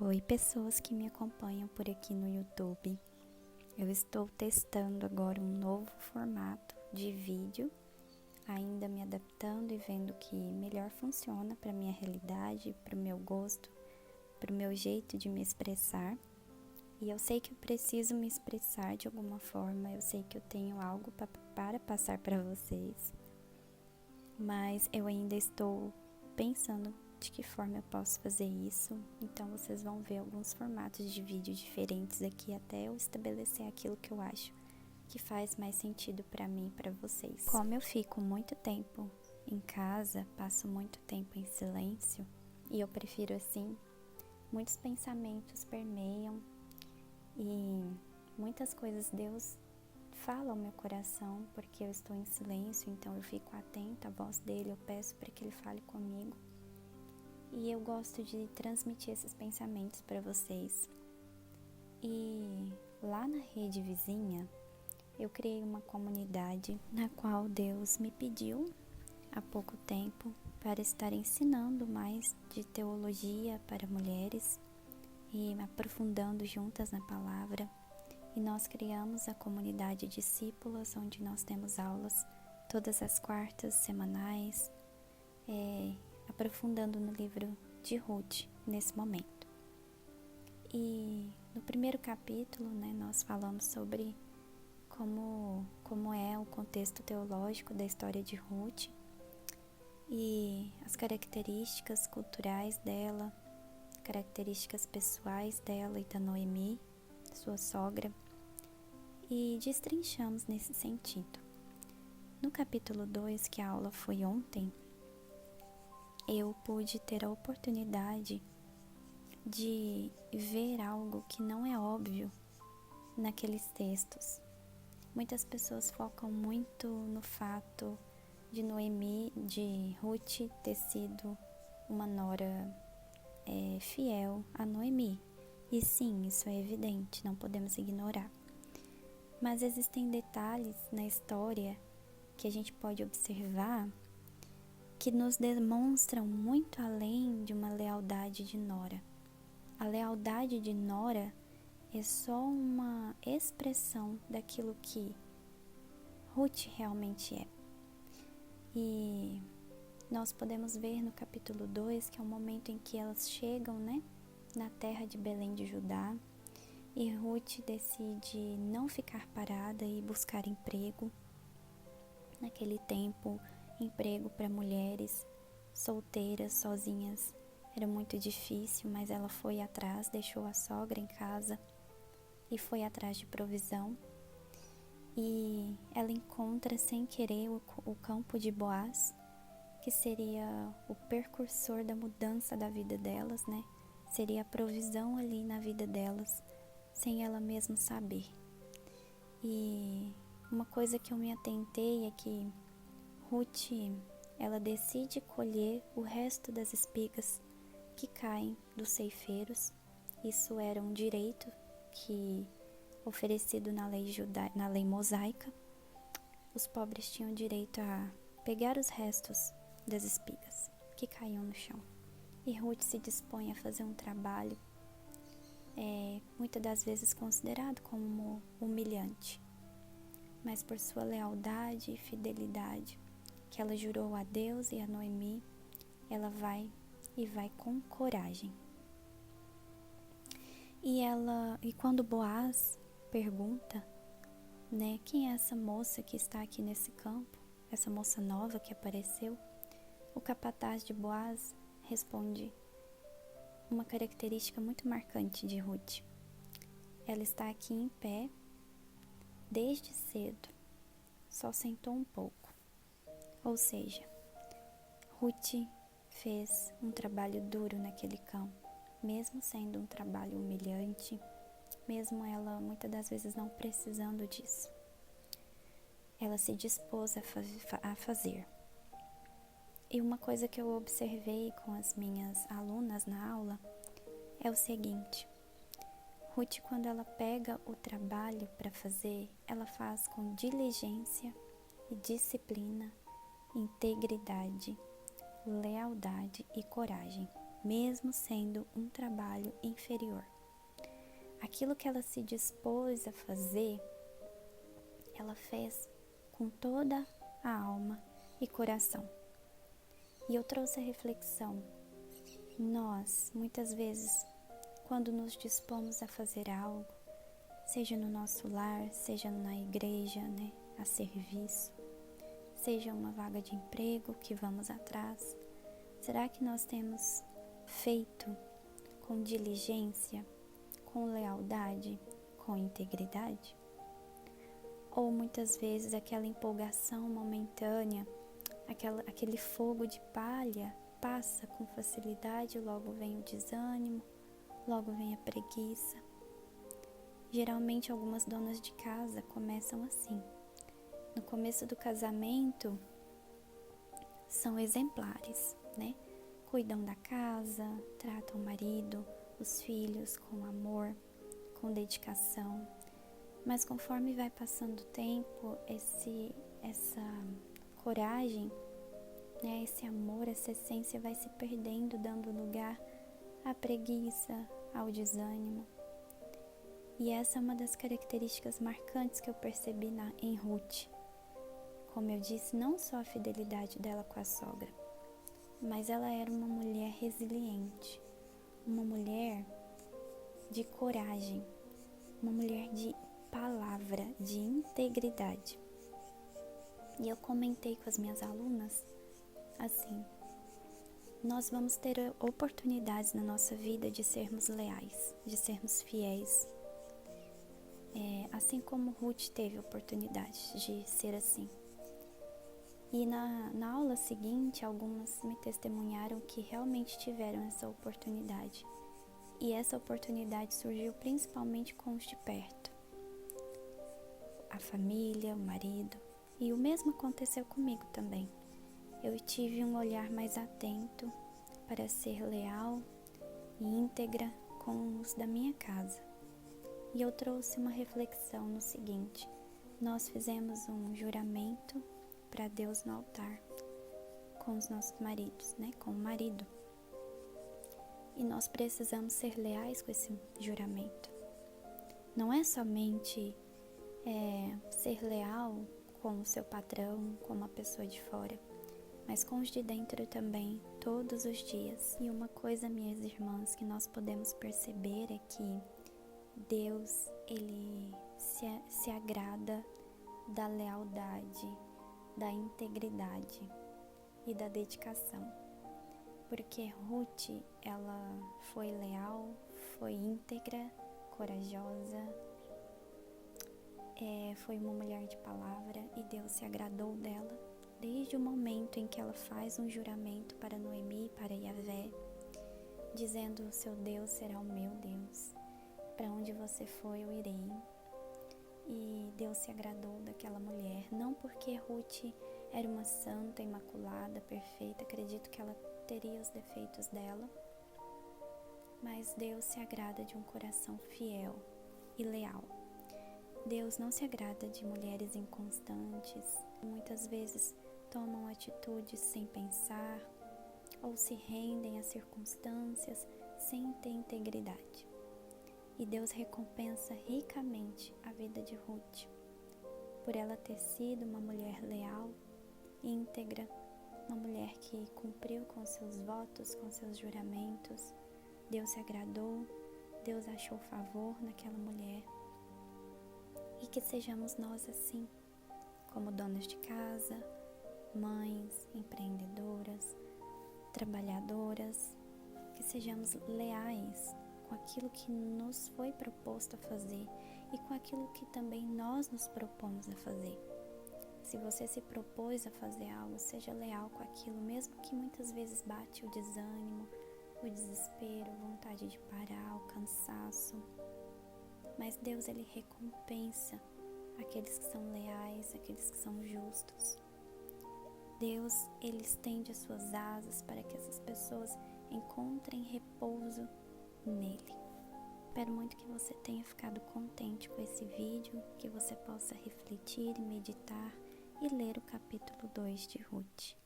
Oi, pessoas que me acompanham por aqui no YouTube. Eu estou testando agora um novo formato de vídeo, ainda me adaptando e vendo o que melhor funciona para minha realidade, para o meu gosto, para o meu jeito de me expressar. E eu sei que eu preciso me expressar de alguma forma, eu sei que eu tenho algo para passar para vocês, mas eu ainda estou pensando de que forma eu posso fazer isso. Então vocês vão ver alguns formatos de vídeo diferentes aqui até eu estabelecer aquilo que eu acho que faz mais sentido para mim e para vocês. Como eu fico muito tempo em casa, passo muito tempo em silêncio e eu prefiro assim, muitos pensamentos permeiam e muitas coisas Deus fala ao meu coração porque eu estou em silêncio, então eu fico atenta à voz dele, eu peço para que ele fale comigo. E eu gosto de transmitir esses pensamentos para vocês. E lá na rede vizinha, eu criei uma comunidade na qual Deus me pediu há pouco tempo para estar ensinando mais de teologia para mulheres e aprofundando juntas na palavra. E nós criamos a comunidade Discípulas, onde nós temos aulas todas as quartas, semanais, aprofundando no livro de Ruth nesse momento. E no primeiro capítulo, nós falamos sobre como é o contexto teológico da história de Ruth e as características culturais dela, características pessoais dela e da Noemi, sua sogra, e destrinchamos nesse sentido. No capítulo 2, que a aula foi ontem, eu pude ter a oportunidade de ver algo que não é óbvio naqueles textos. Muitas pessoas focam muito no fato de Noemi, de Ruth ter sido uma nora fiel a Noemi. E sim, isso é evidente, não podemos ignorar. Mas existem detalhes na história que a gente pode observar que nos demonstram muito além de uma lealdade de nora. A lealdade de nora é só uma expressão daquilo que Ruth realmente é. E nós podemos ver no capítulo 2 que é o momento em que elas chegam, na terra de Belém de Judá, e Ruth decide não ficar parada e buscar emprego. Naquele tempo, emprego para mulheres solteiras, sozinhas, era muito difícil, mas ela foi atrás, deixou a sogra em casa e foi atrás de provisão. E ela encontra sem querer o campo de Boaz, que seria o precursor da mudança da vida delas, Seria a provisão ali na vida delas, sem ela mesma saber. E uma coisa que eu me atentei é que Ruth, ela decide colher o resto das espigas que caem dos ceifeiros. Isso era um direito que oferecido na lei mosaica. Os pobres tinham direito a pegar os restos das espigas que caíam no chão. E Ruth se dispõe a fazer um trabalho muitas das vezes considerado como humilhante, mas por sua lealdade e fidelidade, que ela jurou a Deus e a Noemi, ela vai com coragem. E quando Boaz pergunta, quem é essa moça que está aqui nesse campo, essa moça nova que apareceu, o capataz de Boaz responde uma característica muito marcante de Ruth. Ela está aqui em pé desde cedo, só sentou um pouco. Ou seja, Ruth fez um trabalho duro naquele campo, mesmo sendo um trabalho humilhante, mesmo ela muitas das vezes não precisando disso. Ela se dispôs a fazer. E uma coisa que eu observei com as minhas alunas na aula é o seguinte: Ruth, quando ela pega o trabalho para fazer, ela faz com diligência e disciplina, integridade, lealdade e coragem. mesmo sendo um trabalho inferior. Aquilo que ela se dispôs a fazer, ela fez com toda a alma e coração. E eu trouxe a reflexão: nós, muitas vezes, quando nos dispomos a fazer algo, seja no nosso lar, seja na igreja, a serviço, seja uma vaga de emprego que vamos atrás, será que nós temos feito com diligência, com lealdade, com integridade? Ou muitas vezes aquela empolgação momentânea, aquele fogo de palha passa com facilidade, logo vem o desânimo, logo vem a preguiça. Geralmente algumas donas de casa começam assim. No começo do casamento são exemplares, Cuidam da casa, tratam o marido, os filhos com amor, com dedicação. Mas conforme vai passando o tempo, essa coragem, esse amor, essa essência vai se perdendo, dando lugar à preguiça, ao desânimo. E essa é uma das características marcantes que eu percebi em Ruth. Como eu disse, não só a fidelidade dela com a sogra, mas ela era uma mulher resiliente, uma mulher de coragem, uma mulher de palavra, de integridade. E eu comentei com as minhas alunas assim: nós vamos ter oportunidades na nossa vida de sermos leais, de sermos fiéis. Assim como Ruth teve oportunidade de ser assim. E na aula seguinte, algumas me testemunharam que realmente tiveram essa oportunidade. E essa oportunidade surgiu principalmente com os de perto. A família, o marido. E o mesmo aconteceu comigo também. Eu tive um olhar mais atento para ser leal e íntegra com os da minha casa. E eu trouxe uma reflexão no seguinte: nós fizemos um juramento para Deus no altar com os nossos maridos, com o marido. E nós precisamos ser leais com esse juramento. Não é somente ser leal com o seu patrão, com uma pessoa de fora, mas com os de dentro também, todos os dias. E uma coisa, minhas irmãs, que nós podemos perceber é que Deus, Ele se agrada da lealdade, da integridade e da dedicação. Porque Ruth, ela foi leal, foi íntegra, corajosa, foi uma mulher de palavra e Deus se agradou dela desde o momento em que ela faz um juramento para Noemi e para Yahvé, dizendo: o seu Deus será o meu Deus, para onde você for eu irei. E Deus se agradou daquela mulher, não porque Ruth era uma santa, imaculada, perfeita, acredito que ela teria os defeitos dela, mas Deus se agrada de um coração fiel e leal. Deus não se agrada de mulheres inconstantes, muitas vezes tomam atitudes sem pensar ou se rendem às circunstâncias sem ter integridade. E Deus recompensa ricamente a vida de Ruth, por ela ter sido uma mulher leal, íntegra, uma mulher que cumpriu com seus votos, com seus juramentos. Deus se agradou, Deus achou favor naquela mulher. E que sejamos nós assim, como donas de casa, mães, empreendedoras, trabalhadoras, que sejamos leais com aquilo que nos foi proposto a fazer e com aquilo que também nós nos propomos a fazer. Se você se propôs a fazer algo, seja leal com aquilo, mesmo que muitas vezes bate o desânimo, o desespero, vontade de parar, o cansaço. Mas Deus, Ele recompensa aqueles que são leais, aqueles que são justos. Deus, Ele estende as suas asas para que essas pessoas encontrem repouso nele. Espero muito que você tenha ficado contente com esse vídeo, que você possa refletir e meditar e ler o capítulo 2 de Ruth.